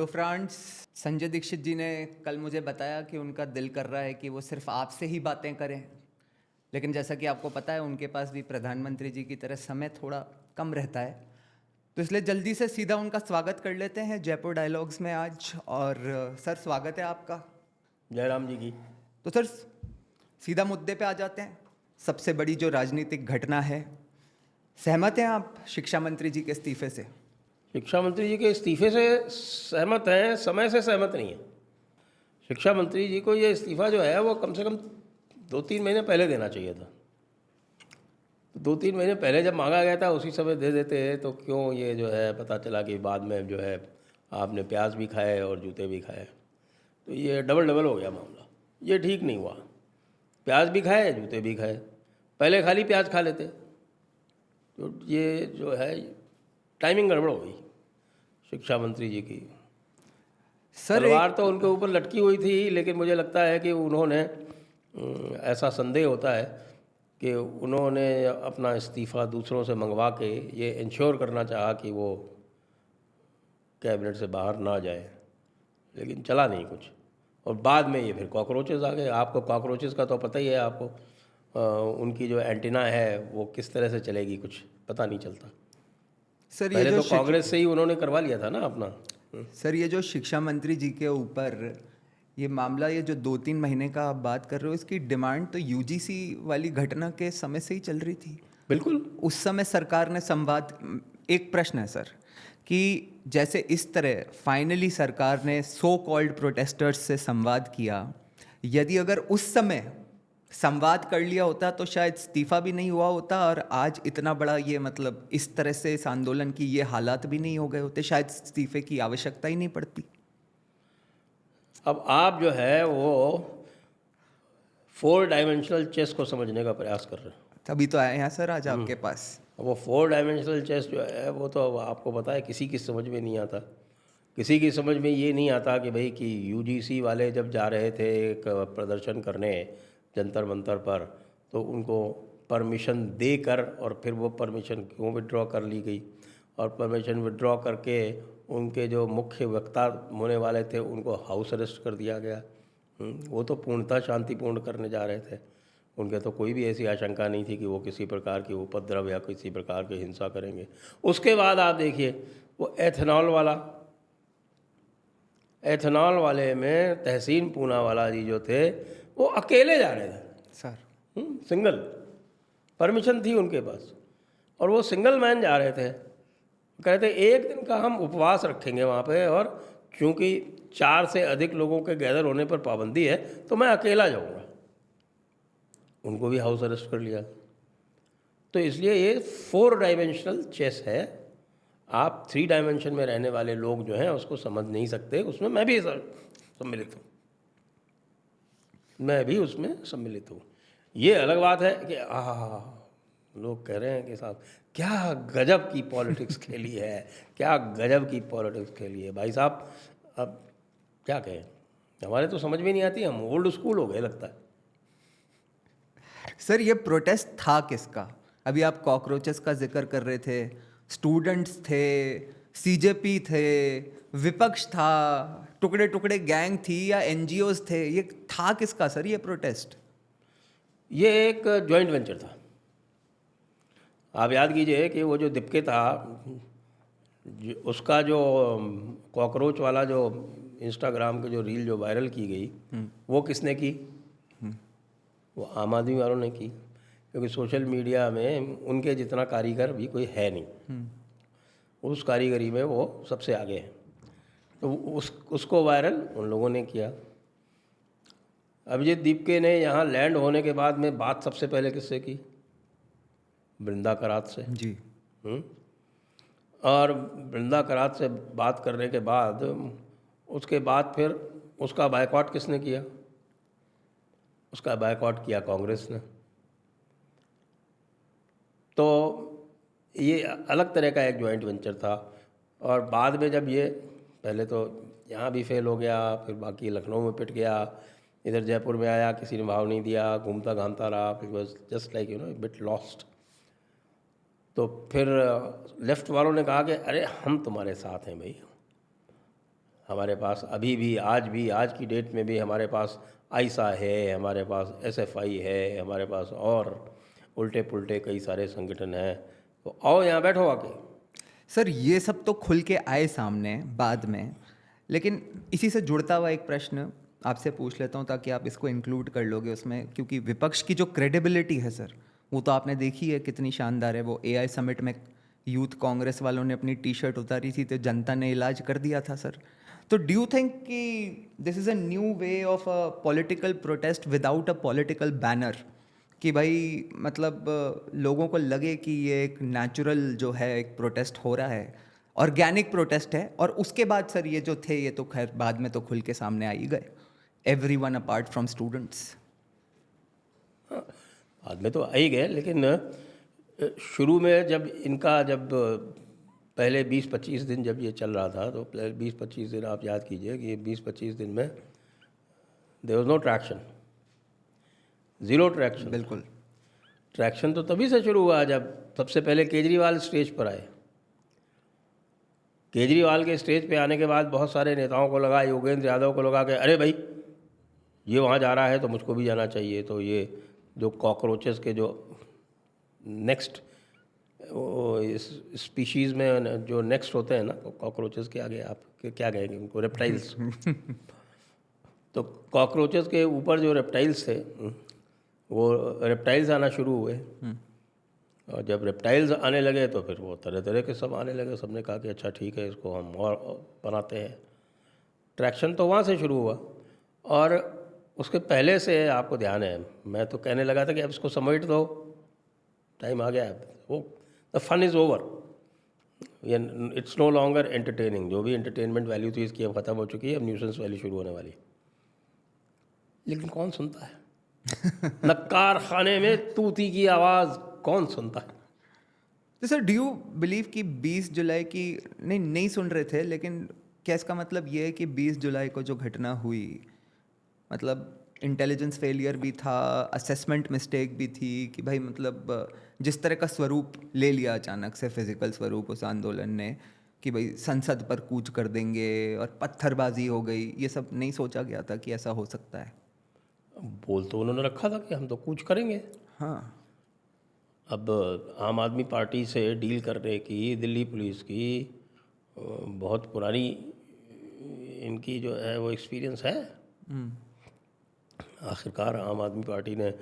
Hello friends. Sanjay Dikshit ji ने कल मुझे बताया कि उनका दिल कर रहा है कि वो सिर्फ आपसे ही बातें करें, लेकिन जैसा कि आपको पता है उनके पास भी प्रधानमंत्री जी की तरह समय थोड़ा कम रहता है, तो इसलिए जल्दी से सीधा उनका स्वागत कर लेते हैं जयपुर डायलॉग्स में आज। और सर, स्वागत है आपका। जयराम जी की। तो सर, सीधा मुद्दे पे आ जाते हैं। सबसे बड़ी जो राजनीतिक घटना है, सहमत हैं आप शिक्षा मंत्री जी के इस्तीफे से? शिक्षा मंत्री जी के इस्तीफे से सहमत हैं, समय से सहमत नहीं है। शिक्षा मंत्री जी को ये इस्तीफा जो है वो कम से कम 2-3 महीने पहले देना चाहिए था। 2-3 महीने पहले जब मांगा गया था उसी समय दे देते, तो क्यों ये जो है पता चला कि बाद में जो है आपने प्याज भी खाए और जूते भी खाए। तो ये डबल डबल हो गया मामला, ये ठीक नहीं हुआ। प्याज भी खाए, जूते भी खाए। पहले खाली प्याज खा लेते। तो ये जो है टाइमिंग गड़बड़ हो गई शिक्षा मंत्री जी की। सर तलवार तो उनके ऊपर लटकी हुई थी, लेकिन मुझे लगता है कि उन्होंने ऐसा संदेह होता है कि उन्होंने अपना इस्तीफ़ा दूसरों से मंगवा के ये इंश्योर करना चाहा कि वो कैबिनेट से बाहर ना जाए, लेकिन चला नहीं कुछ। और बाद में ये फिर कॉकरोचेस आ गए। आपको कॉकरोचेस का तो पता ही है, आपको उनकी जो एंटीना है वो किस तरह से चलेगी कुछ पता नहीं चलता। सर ये पहले जो तो कांग्रेस से ही उन्होंने करवा लिया था ना अपना। सर ये जो शिक्षा मंत्री जी के ऊपर ये मामला, ये जो 2-3 महीने का आप बात कर रहे हो, इसकी डिमांड तो यूजीसी वाली घटना के समय से ही चल रही थी। बिल्कुल। उस समय सरकार ने संवाद, एक प्रश्न है सर कि जैसे इस तरह फाइनली सरकार ने सो कॉल्ड प्रोटेस्टर्स से संवाद किया, यदि अगर उस समय संवाद कर लिया होता तो शायद इस्तीफा भी नहीं हुआ होता और आज इतना बड़ा ये मतलब इस तरह से इस आंदोलन की ये हालात भी नहीं हो गए होते, शायद इस्तीफे की आवश्यकता ही नहीं पड़ती। अब आप जो है वो 4 डायमेंशनल चेस को समझने का प्रयास कर रहे हैं। तभी तो आए हैं सर आज आपके पास। वो 4 डायमेंशनल चेस जो है वो तो आपको पता है किसी की समझ में नहीं आता। किसी की समझ में ये नहीं आता कि भाई कि यूजीसी वाले जब जा रहे थे एक प्रदर्शन करने जंतर मंतर पर, तो उनको परमिशन देकर और फिर वो परमिशन क्यों विड्रॉ कर ली गई, और परमिशन विड्रॉ करके उनके जो मुख्य वक्ता होने वाले थे उनको हाउस अरेस्ट कर दिया गया। वो तो पूर्णतः शांतिपूर्ण करने जा रहे थे। उनके तो कोई भी ऐसी आशंका नहीं थी कि वो किसी प्रकार की उपद्रव या किसी प्रकार की हिंसा करेंगे। उसके बाद आप देखिए वो एथेनॉल वाले में तहसीन पूनावाला जी जो थे वो अकेले जा रहे थे सर सिंगल। परमिशन थी उनके पास और वो सिंगल मैन जा रहे थे। कहते एक दिन का हम उपवास रखेंगे वहाँ पे, और चूँकि 4 से अधिक लोगों के गैदर होने पर पाबंदी है तो मैं अकेला जाऊँगा। उनको भी हाउस अरेस्ट कर लिया। तो इसलिए ये 4 डायमेंशनल चेस है। आप 3 डायमेंशन में रहने वाले लोग जो हैं उसको समझ नहीं सकते। उसमें मैं भी सम्मिलित हूँ, मैं भी उसमें सम्मिलित हूँ। ये अलग बात है कि लोग कह रहे हैं कि साहब क्या गजब की पॉलिटिक्स खेली है, क्या गजब की पॉलिटिक्स खेली है। भाई साहब अब क्या कहें, हमारे तो समझ में नहीं आती, हम ओल्ड स्कूल हो गए लगता है। सर ये प्रोटेस्ट था किसका? अभी आप कॉकरोचेस का जिक्र कर रहे थे, स्टूडेंट्स थे, सीजेपी थे, विपक्ष था, टुकड़े टुकड़े गैंग थी या एनजीओज थे, ये था किसका सर ये प्रोटेस्ट? ये एक जॉइंट वेंचर था। आप याद कीजिए कि वो जो दिपके था उसका जो कॉकरोच वाला जो इंस्टाग्राम के जो रील जो वायरल की गई वो किसने की? वो आम आदमी वालों ने की, क्योंकि सोशल मीडिया में उनके जितना कारीगर भी कोई है नहीं। उस कारीगरी में वो सबसे आगे हैं। तो उसको वायरल उन लोगों ने किया। अभिजीत दीपके ने यहाँ लैंड होने के बाद में बात सबसे पहले किससे की? वृंदा करात से जी। और वृंदा करात से बात करने के बाद उसके बाद फिर उसका बायकॉट किसने किया? उसका बायकॉट किया कांग्रेस ने। तो ये अलग तरह का एक जॉइंट वेंचर था। और बाद में जब ये पहले तो यहाँ भी फेल हो गया, फिर बाकी लखनऊ में पिट गया, इधर जयपुर में आया, किसी ने भाव नहीं दिया, घूमता घामता रहा, फिर was just like bit lost. तो फिर लेफ्ट वालों ने कहा कि अरे हम तुम्हारे साथ हैं भाई, हमारे पास अभी भी आज की डेट में भी हमारे पास आइसा है, हमारे पास एसएफआई है, हमारे पास और उल्टे पुल्टे कई सारे संगठन हैं। तो आओ यहाँ बैठो आके। सर ये सब तो खुल के आए सामने बाद में, लेकिन इसी से जुड़ता हुआ एक प्रश्न आपसे पूछ लेता हूँ ताकि आप इसको इंक्लूड कर लोगे उसमें, क्योंकि विपक्ष की जो क्रेडिबिलिटी है सर, वो तो आपने देखी है कितनी शानदार है। वो एआई समिट में यूथ कांग्रेस वालों ने अपनी टी शर्ट उतारी थी तो जनता ने इलाज कर दिया था सर। तो डू यू थिंक कि this is a new way of a political protest without a political banner, कि भाई मतलब लोगों को लगे कि ये एक नेचुरल जो है एक प्रोटेस्ट हो रहा है, ऑर्गेनिक प्रोटेस्ट है, और उसके बाद सर ये जो थे ये तो खैर बाद में तो खुल के सामने आ ही गए, एवरीवन अपार्ट फ्रॉम स्टूडेंट्स। बाद में तो आ ही गए, लेकिन शुरू में जब पहले 20-25 दिन जब ये चल रहा था, तो 20-25 दिन आप याद कीजिए कि 20-25 दिन में there was no traction, zero traction. बिल्कुल। ट्रैक्शन तो तभी से शुरू हुआ जब सबसे पहले केजरीवाल स्टेज पर आए। केजरीवाल के स्टेज पे आने के बाद बहुत सारे नेताओं को लगा, योगेंद्र यादव को लगा कि अरे भाई ये वहाँ जा रहा है तो मुझको भी जाना चाहिए। तो ये जो कॉकरोचेस के जो नेक्स्ट इस स्पीशीज़ में जो नेक्स्ट होते हैं ना, तो कॉकरोचेस के आगे आप क्या कहेंगे उनको, रेप्टाइल्स। तो कॉकरोचेस के ऊपर जो रेप्टाइल्स थे, वो रेप्टाइल्स आना शुरू हुए। और जब रेप्टाइल्स आने लगे तो फिर वो तरह तरह के सब आने लगे। सबने कहा कि अच्छा ठीक है, इसको हम और बनाते हैं। ट्रैक्शन तो वहाँ से शुरू हुआ। और उसके पहले से आपको ध्यान है, मैं तो कहने लगा था कि अब इसको समेट दो, टाइम आ गया है, वो the fun is over, it's no longer entertaining. जो भी एंटरटेनमेंट वैल्यू थी इसकी अब ख़त्म हो चुकी है, अब न्यूसेंस वैल्यू शुरू होने वाली। लेकिन कौन सुनता है? नक्कार खाने में तूती की आवाज़ कौन सुनता है? तो सर डू यू बिलीव कि 20 जुलाई की नहीं सुन रहे थे, लेकिन क्या इसका मतलब ये है कि 20 जुलाई को जो घटना हुई, मतलब इंटेलिजेंस फेलियर भी था, असेसमेंट मिस्टेक भी थी, कि भाई मतलब जिस तरह का स्वरूप ले लिया अचानक से, फिजिकल स्वरूप उस आंदोलन ने, कि भाई संसद पर कूच कर देंगे और पत्थरबाजी हो गई, ये सब नहीं सोचा गया था कि ऐसा हो सकता है? बोल तो उन्होंने रखा था कि हम तो कूच करेंगे। हाँ। अब आम आदमी पार्टी से डील करने की दिल्ली पुलिस की बहुत पुरानी इनकी जो है वो एक्सपीरियंस है। आखिरकार आम आदमी पार्टी ने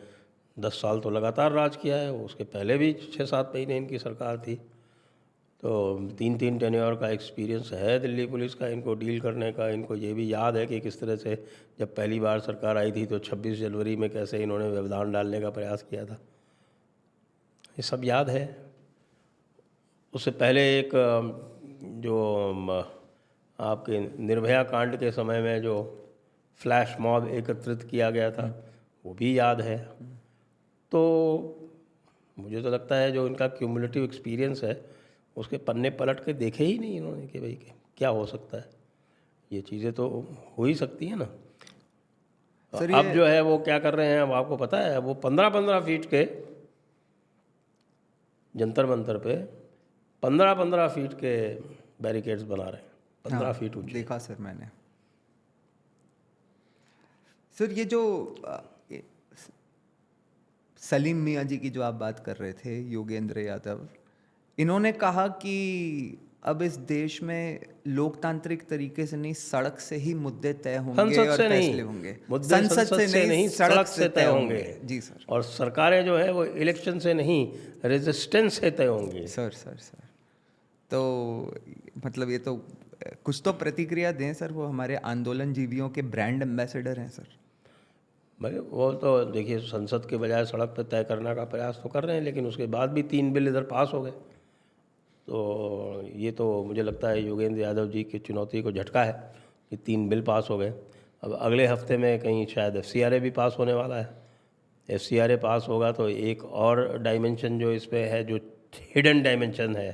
10 साल तो लगातार राज किया है। उसके पहले भी 6-7 महीने इनकी सरकार थी। तो 3-3 टेन्योर का एक्सपीरियंस है दिल्ली पुलिस का इनको डील करने का। इनको ये भी याद है कि किस तरह से जब पहली बार सरकार आई थी तो 26 जनवरी में कैसे इन्होंने व्यवधान डालने का प्रयास किया था, ये सब याद है। उससे पहले एक जो आपके निर्भया कांड के समय में जो फ्लैश मॉब एकत्रित किया गया था, वो भी याद है। तो मुझे तो लगता है जो इनका क्यूमुलेटिव एक्सपीरियंस है उसके पन्ने पलट के देखे ही नहीं इन्होंने कि भाई क्या हो सकता है, ये चीज़ें तो हो ही सकती हैं ना। सर अब जो है वो क्या कर रहे हैं, अब आपको पता है, वो 15-15 फीट के जंतर मंतर पे 15-15 फीट के बैरिकेड्स बना रहे हैं, 15 फीट ऊंचे। देखा सर मैंने। सर ये जो सलीम मियाँ जी की जो आप बात कर रहे थे, योगेंद्र यादव, इन्होंने कहा कि अब इस देश में लोकतांत्रिक तरीके से नहीं, सड़क से ही मुद्दे तय होंगे संसद और से फैसले नहीं, होंगे। मुद्दे संसद से नहीं, सड़क से तय होंगे। जी सर। और सरकारें जो है वो इलेक्शन से नहीं, रेजिस्टेंस से तय होंगी। सर तो मतलब ये तो कुछ तो प्रतिक्रिया दें सर, वो हमारे आंदोलन जीवियों के ब्रांड एम्बेसडर हैं सर। भाई वो तो देखिए, संसद के बजाय सड़क पर तय करने का प्रयास तो कर रहे हैं, लेकिन उसके बाद भी 3 बिल इधर पास हो गए। तो ये तो मुझे लगता है योगेंद्र यादव जी की चुनौती को झटका है कि 3 बिल पास हो गए। अब अगले हफ्ते में कहीं शायद FCRA भी पास होने वाला है। FCRA पास होगा तो एक और डायमेंशन जो इस पर है, जो हिडन डायमेंशन है,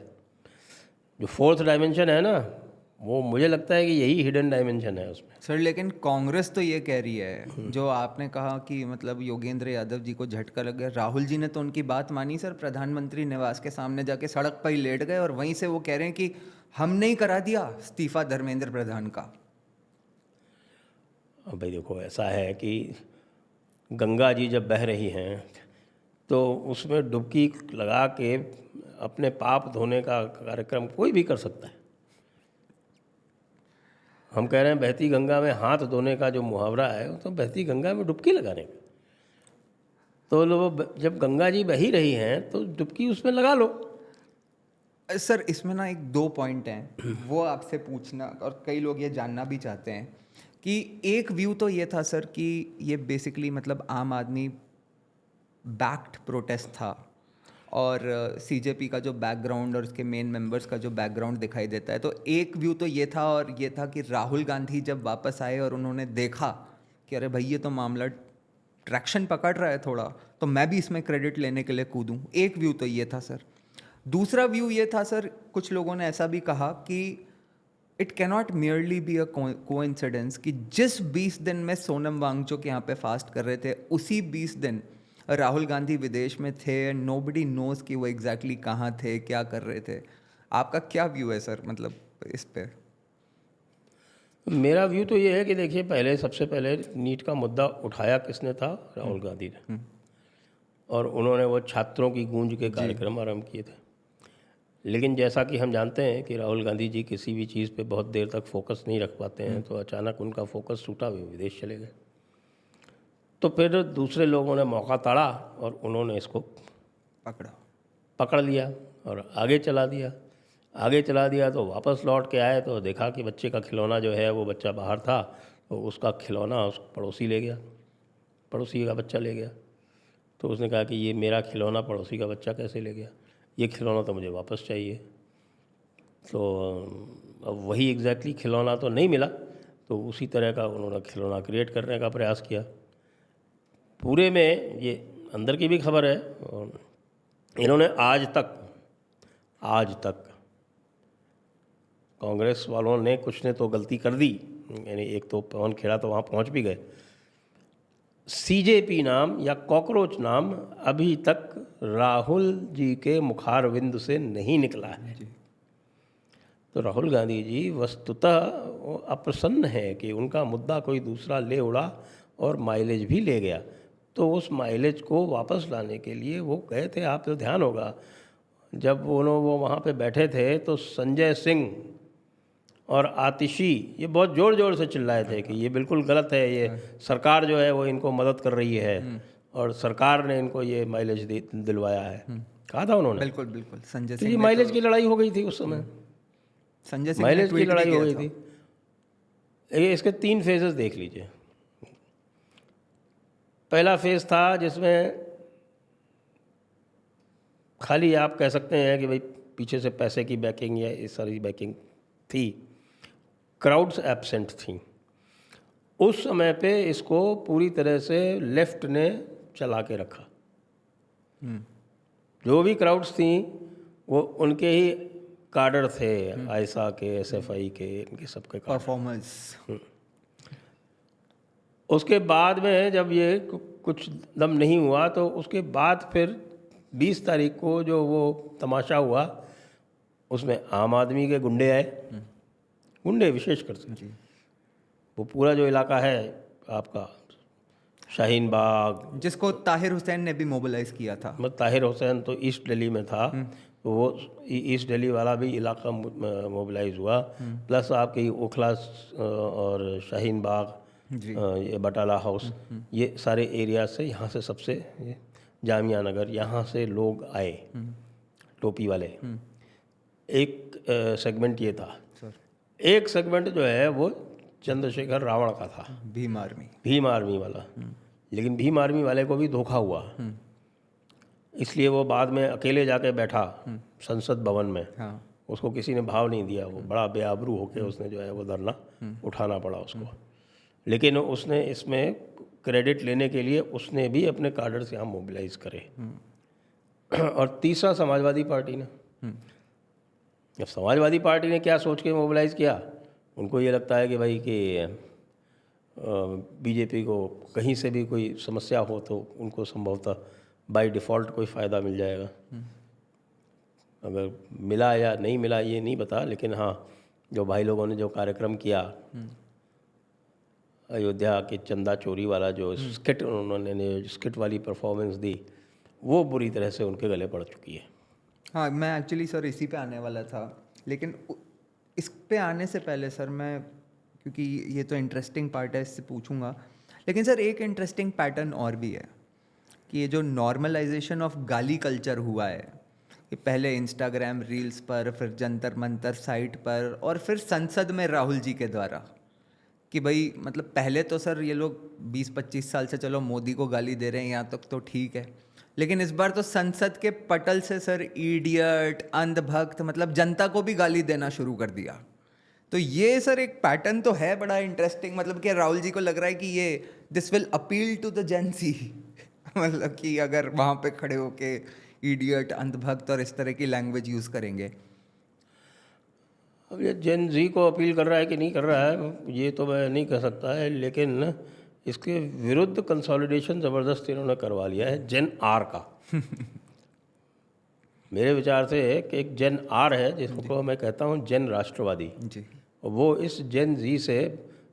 जो 4th डायमेंशन है ना, वो मुझे लगता है कि यही हिडन डायमेंशन है उसमें। सर लेकिन कांग्रेस तो ये कह रही है, जो आपने कहा कि मतलब योगेंद्र यादव जी को झटका लग गया, राहुल जी ने तो उनकी बात मानी सर, प्रधानमंत्री निवास के सामने जाके सड़क पर ही लेट गए और वहीं से वो कह रहे हैं कि हमने ही करा दिया इस्तीफा धर्मेंद्र प्रधान का। अब भाई देखो, ऐसा है कि गंगा जी जब बह रही हैं तो उसमें डुबकी लगा के अपने पाप धोने का कार्यक्रम कोई भी कर सकता है। हम कह रहे हैं बहती गंगा में हाथ धोने का जो मुहावरा है, वो तो बहती गंगा में डुबकी लगाने का। तो लोग, जब गंगा जी बही रही हैं तो डुबकी उसमें लगा लो। सर इसमें ना एक दो पॉइंट हैं, वो आपसे पूछना और कई लोग ये जानना भी चाहते हैं कि एक व्यू तो ये था सर कि ये बेसिकली मतलब आम आदमी बैक्ड प्रोटेस्ट था, और सीजेपी का जो बैकग्राउंड और उसके मेन मेंबर्स का जो बैकग्राउंड दिखाई देता है, तो एक व्यू तो ये था, और ये था कि राहुल गांधी जब वापस आए और उन्होंने देखा कि अरे भाई ये तो मामला ट्रैक्शन पकड़ रहा है थोड़ा, तो मैं भी इसमें क्रेडिट लेने के लिए कूदूं। एक व्यू तो ये था सर। दूसरा व्यू ये था सर, कुछ लोगों ने ऐसा भी कहा कि it cannot merely be a coincidence कि जिस 20 दिन में सोनम वांगचुक यहाँ पे फास्ट कर रहे थे, उसी 20 दिन राहुल गांधी विदेश में थे एंड नोबडी नोज कि वो एग्जैक्टली कहाँ थे, क्या कर रहे थे। आपका क्या व्यू है सर मतलब इस पे? मेरा व्यू तो ये है कि देखिए, पहले सबसे पहले नीट का मुद्दा उठाया किसने था? राहुल गांधी ने। और उन्होंने वो छात्रों की गूंज के कार्यक्रम आरंभ किए थे। लेकिन जैसा कि हम जानते हैं कि राहुल गांधी जी किसी भी चीज़ पे बहुत देर तक फोकस नहीं रख पाते हैं, तो अचानक उनका फोकस टूटा, हुए विदेश चले गए। तो फिर दूसरे लोगों ने मौका ताड़ा और उन्होंने इसको पकड़ लिया और आगे चला दिया। तो वापस लौट के आए तो देखा कि बच्चे का खिलौना जो है, वो बच्चा बाहर था, तो उसका खिलौना उस पड़ोसी ले गया, पड़ोसी का बच्चा ले गया। तो उसने कहा कि ये मेरा खिलौना पड़ोसी का बच्चा कैसे ले गया, ये खिलौना तो मुझे वापस चाहिए। तो अब वही एग्जैक्टली खिलौना तो नहीं मिला, तो उसी तरह का उन्होंने खिलौना क्रिएट करने का प्रयास किया। पूरे में ये अंदर की भी खबर है, और इन्होंने आज तक कांग्रेस वालों ने कुछ ने तो गलती कर दी, यानी एक तो पवन खेड़ा तो वहाँ पहुँच भी गए। सीजेपी नाम या कॉकरोच नाम अभी तक राहुल जी के मुखारविंद से नहीं निकला है। तो राहुल गांधी जी वस्तुतः अप्रसन्न है कि उनका मुद्दा कोई दूसरा ले उड़ा और माइलेज भी ले गया। तो उस माइलेज को वापस लाने के लिए वो गए थे। आप तो ध्यान होगा, जब वो वहाँ पे बैठे थे तो संजय सिंह और आतिशी ये बहुत ज़ोर ज़ोर से चिल्लाए थे कि ये बिल्कुल गलत है, ये सरकार जो है वो इनको मदद कर रही है और सरकार ने इनको ये माइलेज दिलवाया है, कहा था उन्होंने। बिल्कुल बिल्कुल। संजय तो ये सिंह माइलेज की लड़ाई हो गई थी उस समय, संजय सिंह ने माइलेज की ट्वीट भी लड़ाई हो किया गई था। थी। ये इसके 3 फेजेस देख लीजिए। पहला फेज़ था जिसमें खाली आप कह सकते हैं कि भाई पीछे से पैसे की बैकिंग या इस सारी बैकिंग थी, क्राउड्स एब्सेंट थी। उस समय पे इसको पूरी तरह से लेफ्ट ने चला के रखा। जो भी क्राउड्स थी वो उनके ही कार्डर थे, आयसा के, एसएफआई के, इनके सबके परफॉर्मर्स। उसके बाद में जब ये कुछ दम नहीं हुआ, तो उसके बाद फिर 20 तारीख को जो वो तमाशा हुआ, उसमें आम आदमी के गुंडे आए, गुंडे विशेषकर से। वो पूरा जो इलाका है आपका शाहीन बाग, जिसको ताहिर हुसैन ने भी मोबिलाइज किया था। मतलब ताहिर हुसैन तो ईस्ट दिल्ली में था, तो वो ईस्ट दिल्ली वाला भी इलाका मोबिलाइज हुआ, प्लस आपके ओखला और शाहीन बाग, ये बटाला हाउस, ये सारे एरिया से, यहाँ से सबसे जामिया नगर, यहाँ से लोग आए टोपी वाले। एक सेगमेंट ये था। एक सेगमेंट जो है वो चंद्रशेखर रावण का था, भीम आर्मी वाला। लेकिन भीम आर्मी वाले को भी धोखा हुआ, इसलिए वो बाद में अकेले जाके बैठा संसद भवन में। उसको किसी ने भाव नहीं दिया, वो बड़ा बेआबरू होके उसने जो है वो धरना उठाना पड़ा उसको। लेकिन उसने इसमें क्रेडिट लेने के लिए उसने भी अपने कार्डर्स यहाँ मोबिलाइज करे। और तीसरा समाजवादी पार्टी ने, अब समाजवादी पार्टी ने क्या सोच के मोबिलाइज किया, उनको ये लगता है कि भाई कि बीजेपी को कहीं से भी कोई समस्या हो तो उनको संभवतः बाय डिफ़ॉल्ट कोई फ़ायदा मिल जाएगा। अगर मिला या नहीं मिला ये नहीं पता, लेकिन हाँ, जो भाई लोगों ने जो कार्यक्रम किया, अयोध्या के चंदा चोरी वाला जो स्किट उन्होंने स्किट वाली परफॉर्मेंस दी, वो बुरी तरह से उनके गले पड़ चुकी है। हाँ, मैं एक्चुअली सर इसी पे आने वाला था, लेकिन इस पे आने से पहले सर मैं, क्योंकि ये तो इंटरेस्टिंग पार्ट है, इससे पूछूंगा, लेकिन सर एक इंटरेस्टिंग पैटर्न और भी है कि ये जो नॉर्मलाइजेशन ऑफ गाली कल्चर हुआ है, कि पहले इंस्टाग्राम रील्स पर, फिर जंतर मंतर साइट पर, और फिर संसद में राहुल जी के द्वारा, कि भाई मतलब पहले तो सर ये लोग 20-25 साल से चलो मोदी को गाली दे रहे हैं, यहाँ तक तो ठीक है, लेकिन इस बार तो संसद के पटल से सर इडियट, अंधभक्त, मतलब जनता को भी गाली देना शुरू कर दिया। तो ये सर एक पैटर्न तो है बड़ा इंटरेस्टिंग, मतलब कि राहुल जी को लग रहा है कि ये this will appeal to the Gen Z मतलब कि अगर वहाँ पे खड़े होके इडियट, अंधभक्त और इस तरह की लैंग्वेज यूज़ करेंगे। अब ये जेन जी को अपील कर रहा है कि नहीं कर रहा है, ये तो मैं नहीं कह सकता है, लेकिन इसके विरुद्ध कंसोलिडेशन ज़बरदस्त इन्होंने करवा लिया है जेन आर का। मेरे विचार से कि एक जेन आर है जिसको मैं कहता हूँ जेन राष्ट्रवादी, जी वो इस जेन जी से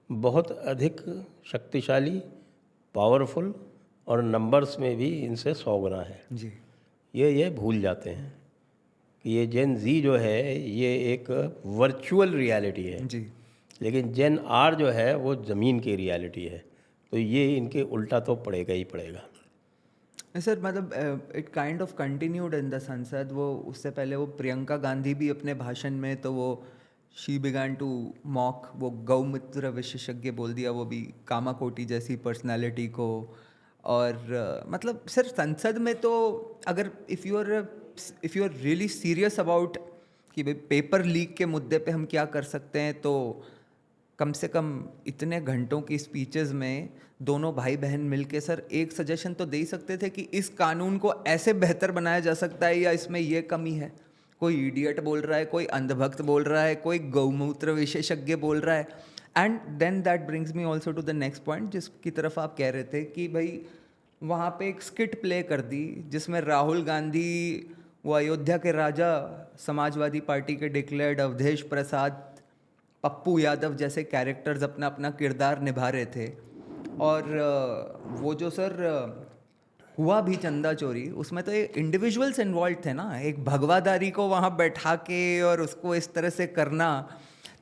बहुत अधिक शक्तिशाली, पावरफुल और नंबर्स में भी इनसे 100 गुना है। जी ये भूल जाते हैं कि ये जेन जी जो है ये एक वर्चुअल रियलिटी है, जी लेकिन जेन आर जो है वो ज़मीन की रियलिटी है। तो ये इनके उल्टा तो पड़ेगा ही पड़ेगा। सर, मतलब it kind of continued in the संसद। वो उससे पहले वो प्रियंका गांधी भी अपने भाषण में, तो वो शी बिगैन टू मॉक, वो गौमूत्र विशेषज्ञ बोल दिया, वो भी कामाकोटी जैसी पर्सनालिटी को। और मतलब सर संसद में तो अगर if you are really serious about कि भाई पेपर लीक के मुद्दे पे हम क्या कर सकते हैं, तो कम से कम इतने घंटों की स्पीचेस में दोनों भाई बहन मिलके सर एक सजेशन तो दे ही सकते थे कि इस कानून को ऐसे बेहतर बनाया जा सकता है, या इसमें ये कमी है। कोई इडियट बोल रहा है, कोई अंधभक्त बोल रहा है, कोई गौमूत्र विशेषज्ञ बोल रहा है। And then that brings me also to the next point, जिसकी तरफ आप कह रहे थे कि भाई वहाँ पे एक स्किट प्ले कर दी जिसमें राहुल गांधी, वो अयोध्या के राजा, समाजवादी पार्टी के डिक्लेयर्ड अवधेश प्रसाद, पप्पू यादव जैसे कैरेक्टर्स अपना अपना किरदार निभा रहे थे। और वो जो सर हुआ भी चंदा चोरी, उसमें तो ये इंडिविजुअल्स इन्वॉल्व थे ना, एक भगवादारी को वहाँ बैठा के और उसको इस तरह से करना।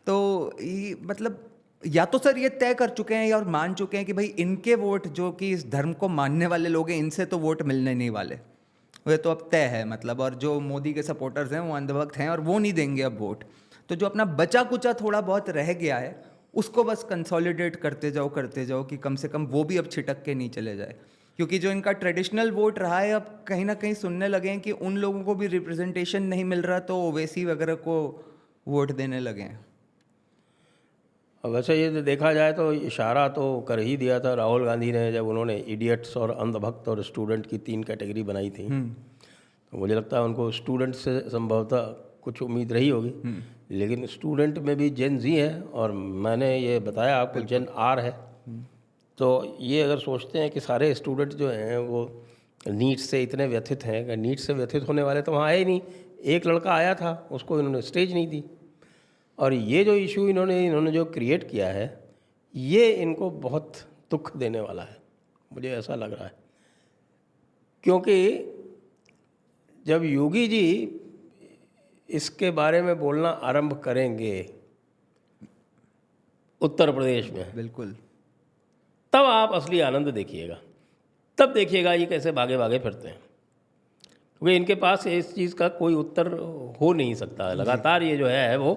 तो ये मतलब या तो सर ये तय कर चुके हैं या और मान चुके हैं कि भाई इनके वोट, जो कि इस धर्म को मानने वाले लोग हैं, इनसे तो वोट मिलने नहीं वाले, वो तो अब तय है मतलब। और जो मोदी के सपोर्टर्स हैं वो अंधभक्त हैं और वो नहीं देंगे अब वोट। तो जो अपना बचा कुचा थोड़ा बहुत रह गया है उसको बस कंसोलिडेट करते जाओ कि कम से कम वो भी अब छिटक के नहीं चले जाए। क्योंकि जो इनका ट्रेडिशनल वोट रहा है, अब कहीं ना कहीं सुनने लगे हैं कि उन लोगों को भी रिप्रेजेंटेशन नहीं मिल रहा, तो ओवैसी वगैरह को वोट देने लगे हैं। अब वैसे ये देखा जाए तो इशारा तो कर ही दिया था राहुल गांधी ने, जब उन्होंने इडियट्स और अंधभक्त और स्टूडेंट की 3 कैटेगरी बनाई थी। तो मुझे लगता है उनको स्टूडेंट से संभवतः कुछ उम्मीद रही होगी, लेकिन स्टूडेंट में भी जेन जी है, और मैंने ये बताया आपको जेन आर है। तो ये अगर सोचते हैं कि सारे स्टूडेंट जो हैं वो नीट से इतने व्यथित हैं, कि नीट से व्यथित होने वाले तो वहाँ आए ही नहीं। एक लड़का आया था, उसको इन्होंने स्टेज नहीं दी। और ये जो इशू इन्होंने जो क्रिएट किया है, ये इनको बहुत दुख देने वाला है, मुझे ऐसा लग रहा है। क्योंकि जब योगी जी इसके बारे में बोलना आरंभ करेंगे उत्तर प्रदेश में, बिल्कुल, तब आप असली आनंद देखिएगा। तब देखिएगा ये कैसे भागे भागे फिरते हैं, क्योंकि इनके पास इस चीज़ का कोई उत्तर हो नहीं सकता। लगातार ये जो है वो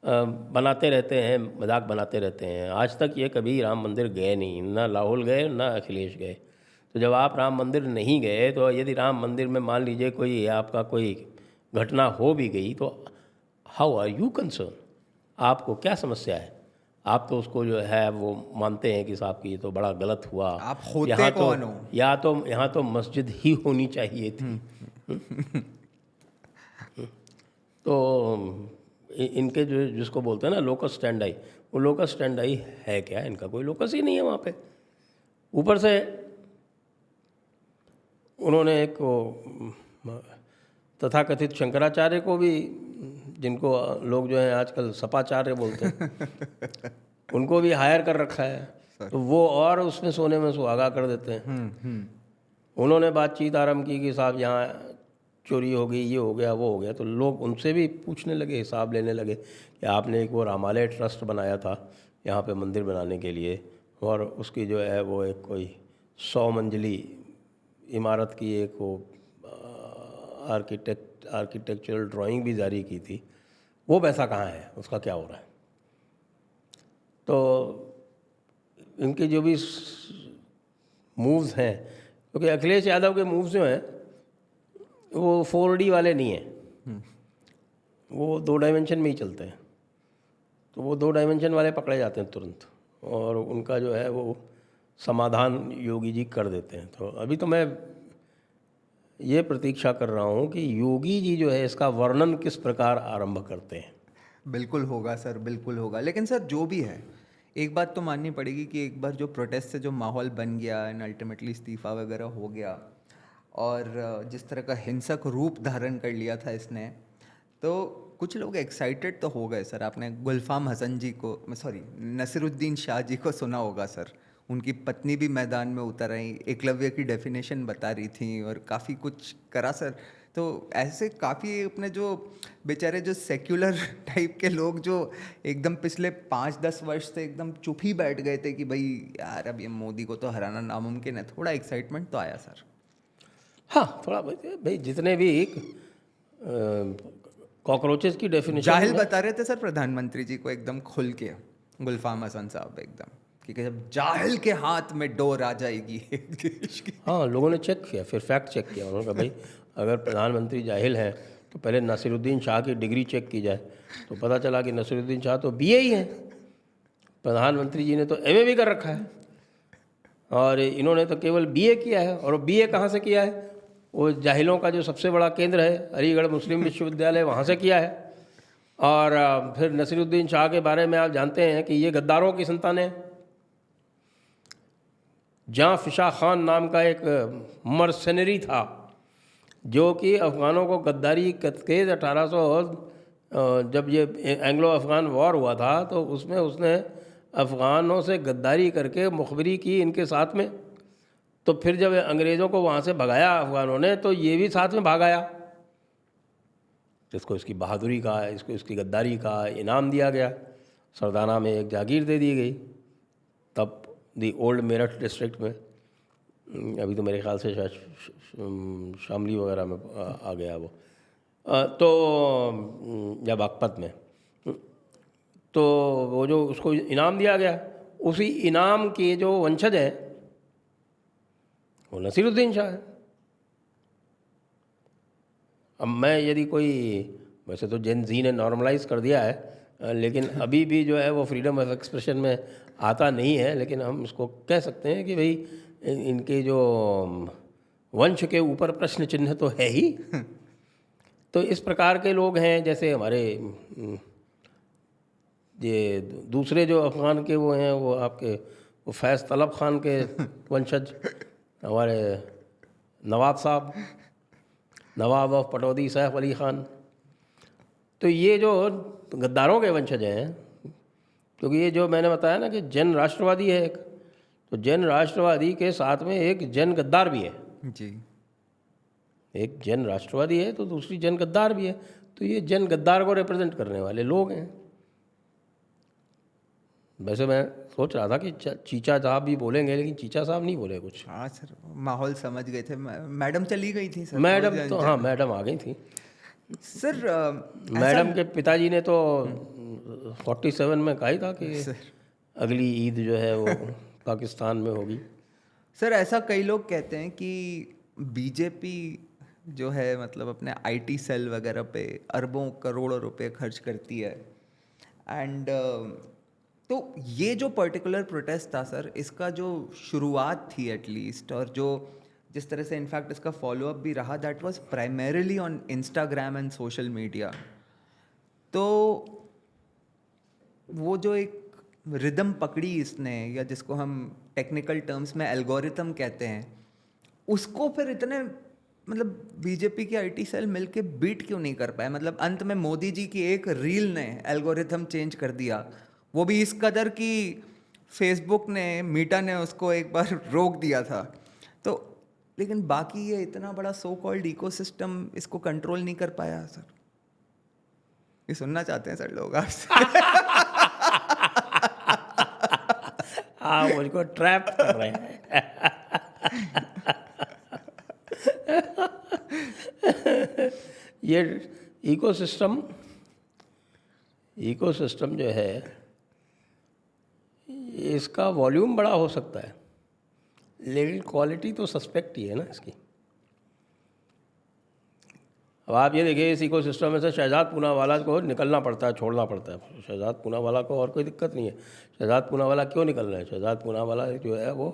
बनाते रहते हैं, मजाक बनाते रहते हैं। आज तक ये कभी राम मंदिर गए नहीं, ना राहुल गए ना अखिलेश गए। तो जब आप राम मंदिर नहीं गए, तो यदि राम मंदिर में मान लीजिए कोई आपका कोई घटना हो भी गई, तो हाउ आर यू कंसर्न? आपको क्या समस्या है? आप तो उसको जो है वो मानते हैं कि साहब की ये तो बड़ा गलत हुआ, आप होते कौन हो? यहाँ तो मस्जिद ही होनी चाहिए थी। तो इनके जो जिसको बोलते हैं ना लोकस स्टैंडाई, वो लोकस स्टैंडाई है क्या? इनका कोई लोकस ही नहीं है वहाँ पे। ऊपर से उन्होंने एक तथाकथित शंकराचार्य को भी, जिनको लोग जो है आजकल सपाचार्य बोलते हैं, उनको भी हायर कर रखा है। सर। तो वो और उसमें सोने में सुहागा कर देते हैं। उन्होंने बातचीत आरंभ की कि साहब यहाँ चोरी हो गई, ये हो गया, वो हो गया, तो लोग उनसे भी पूछने लगे, हिसाब लेने लगे कि आपने एक वो रामालय ट्रस्ट बनाया था यहाँ पे मंदिर बनाने के लिए, और उसकी जो है वो एक कोई 100 मंजिली इमारत की एक वो आर्किटेक्चरल ड्राइंग भी जारी की थी, वो पैसा कहाँ है, उसका क्या हो रहा है। तो इनके जो भी मूव्स हैं, क्योंकि अखिलेश यादव के मूव्स जो हैं वो 4D वाले नहीं हैं, वो 2 डायमेंशन में ही चलते हैं। तो वो 2 डायमेंशन वाले पकड़े जाते हैं तुरंत, और उनका जो है वो समाधान योगी जी कर देते हैं। तो अभी तो मैं ये प्रतीक्षा कर रहा हूँ कि योगी जी जो है इसका वर्णन किस प्रकार आरंभ करते हैं। बिल्कुल होगा सर, बिल्कुल होगा। लेकिन सर जो भी है, एक बात तो माननी पड़ेगी कि एक बार जो प्रोटेस्ट से जो माहौल बन गया एंड अल्टीमेटली इस्तीफा वगैरह हो गया, और जिस तरह का हिंसक रूप धारण कर लिया था इसने, तो कुछ लोग एक्साइटेड तो हो गए सर। आपने गुलफाम हसन जी को, सॉरी, नसीरुद्दीन शाह जी को सुना होगा सर। उनकी पत्नी भी मैदान में उतर आई, एकलव्य की डेफिनेशन बता रही थी और काफ़ी कुछ करा सर। तो ऐसे काफ़ी अपने जो बेचारे जो सेक्युलर टाइप के लोग जो एकदम पिछले 5-10 वर्ष से एकदम चुप ही बैठ गए थे कि भाई यार अब ये मोदी को तो हराना नामुमकिन है, थोड़ा एक्साइटमेंट तो आया सर। हाँ, थोड़ा भाई जितने भी कॉकरोचेस की डेफिनेशन जाहिल बता रहे थे सर प्रधानमंत्री जी को एकदम खुल के, गुलफाम हसन साहब एकदम, कि जब जाहिल के हाथ में डोर आ जाएगी देश की। हाँ, लोगों ने चेक किया, फिर फैक्ट चेक किया। उन्होंने कहा भाई अगर प्रधानमंत्री जाहिल हैं तो पहले नसीरुद्दीन शाह की डिग्री चेक की जाए। तो पता चला कि नसीरुद्दीन शाह तो BA ही हैं, प्रधानमंत्री जी ने तो MA भी कर रखा है, और इन्होंने तो केवल BA किया है। और BA कहाँ से किया है? वो जाहिलों का जो सबसे बड़ा केंद्र है अलीगढ़ मुस्लिम विश्वविद्यालय, वहाँ से किया है। और फिर नसीरुद्दीन शाह के बारे में आप जानते हैं कि ये गद्दारों की संतान है। जहाँ फिशा खान नाम का एक मर्सनरी था जो कि अफ़गानों को गद्दारी करके 1800 जब ये एंग्लो अफ़गान वॉर हुआ था तो उसमें उसने अफ़गानों से गद्दारी करके मुखबरी की इनके साथ में। तो फिर जब अंग्रेज़ों को वहाँ से भगाया अफ़गानों ने, तो ये भी साथ में भाग आया। इसको इसकी बहादुरी का, इसको इसकी गद्दारी का इनाम दिया गया। सरदाना में एक जागीर दे दी गई तब दी ओल्ड मेरठ डिस्ट्रिक्ट में, अभी तो मेरे ख्याल से शायद शामली वगैरह में आ गया वो, तो या बागपत में। तो वो जो उसको इनाम दिया गया, उसी इनाम के जो वंशज हैं वो नसीरुद्दीन शाह है। अब मैं यदि कोई, वैसे तो जेन जी ने नॉर्मलाइज कर दिया है, लेकिन अभी भी जो है वो फ्रीडम ऑफ एक्सप्रेशन में आता नहीं है, लेकिन हम इसको कह सकते हैं कि भाई इनके जो वंश के ऊपर प्रश्न चिन्ह तो है ही। तो इस प्रकार के लोग हैं, जैसे हमारे ये दूसरे जो अफ़गान के वो हैं, वो आपके वो फैज़ तलब ख़ान के वंशज, हमारे नवाब साहब, नवाब ऑफ पटौदी सैफ अली ख़ान। तो ये जो गद्दारों के वंशज हैं, क्योंकि ये जो मैंने बताया ना कि जन राष्ट्रवादी है एक, तो जन राष्ट्रवादी के साथ में एक जन गद्दार भी है जी। एक जन राष्ट्रवादी है तो दूसरी जन गद्दार भी है। तो ये जन गद्दार को रिप्रेजेंट करने वाले लोग हैं। वैसे मैं सोच रहा था कि चीचा साहब भी बोलेंगे, लेकिन चीचा साहब नहीं बोले कुछ। हाँ सर, माहौल समझ गए थे। मैडम चली गई थी सर। मैडम तो, हाँ, मैडम आ गई थी सर। मैडम के पिताजी ने तो 47 में कहा ही था कि अगली ईद जो है वो पाकिस्तान में होगी। सर ऐसा कई लोग कहते हैं कि बीजेपी जो है मतलब अपने IT सेल वगैरह पे अरबों करोड़ों रुपए खर्च करती है, एंड तो ये जो पर्टिकुलर प्रोटेस्ट था सर, इसका जो शुरुआत थी एटलीस्ट, और जो जिस तरह से इनफैक्ट इसका फॉलोअप भी रहा, that was primarily on Instagram and social media. तो वो जो एक रिदम पकड़ी इसने, या जिसको हम टेक्निकल टर्म्स में एल्गोरिथम कहते हैं, उसको फिर इतने मतलब बीजेपी की IT सेल मिलके बीट क्यों नहीं कर पाए? मतलब अंत में मोदी जी की एक रील ने एल्गोरिथम चेंज कर दिया, वो भी इस कदर कि फेसबुक ने, मीटा ने उसको एक बार रोक दिया था। तो लेकिन बाकी ये इतना बड़ा सो कॉल्ड इकोसिस्टम इसको कंट्रोल नहीं कर पाया सर। ये सुनना चाहते हैं सर लोग आपसे। आप मुझको ट्रैप कर रहे हैं। ये इकोसिस्टम जो है, इसका वॉल्यूम बड़ा हो सकता है, लेकिन क्वालिटी तो सस्पेक्ट ही है ना इसकी। अब आप ये देखिए, इस इकोसिस्टम में से शहजाद पूनावाला को निकलना पड़ता है, छोड़ना पड़ता है। शहजाद पूनावाला को और कोई दिक्कत नहीं है। शहजाद पूनावाला क्यों निकल रहे हैं? शहजाद पूनावाला जो है वो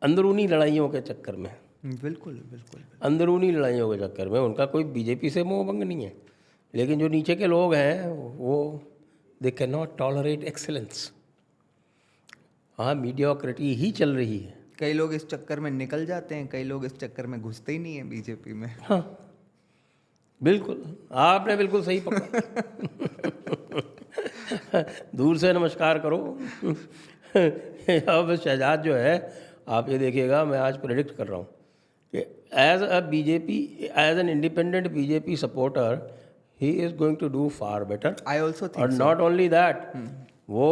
अंदरूनी लड़ाइयों के चक्कर में, बिल्कुल बिल्कुल, अंदरूनी लड़ाइयों के चक्कर में, उनका कोई बीजेपी से मोह भंग नहीं है। लेकिन जो नीचे के लोग हैं वो they can not tolerate excellence. हाँ, मीडियोक्रेटी ही चल रही है। कई लोग इस चक्कर में निकल जाते हैं, कई लोग इस चक्कर में घुसते ही नहीं है बीजेपी में। हाँ बिल्कुल, आपने बिल्कुल सही पकड़ा। दूर से नमस्कार करो। अब शहजाद जो है, आप ये देखिएगा, मैं आज प्रेडिक्ट कर रहा हूँ कि as a BJP, as an independent BJP supporter, he is going to do far better. I also think. और नॉट ओनली दैट, वो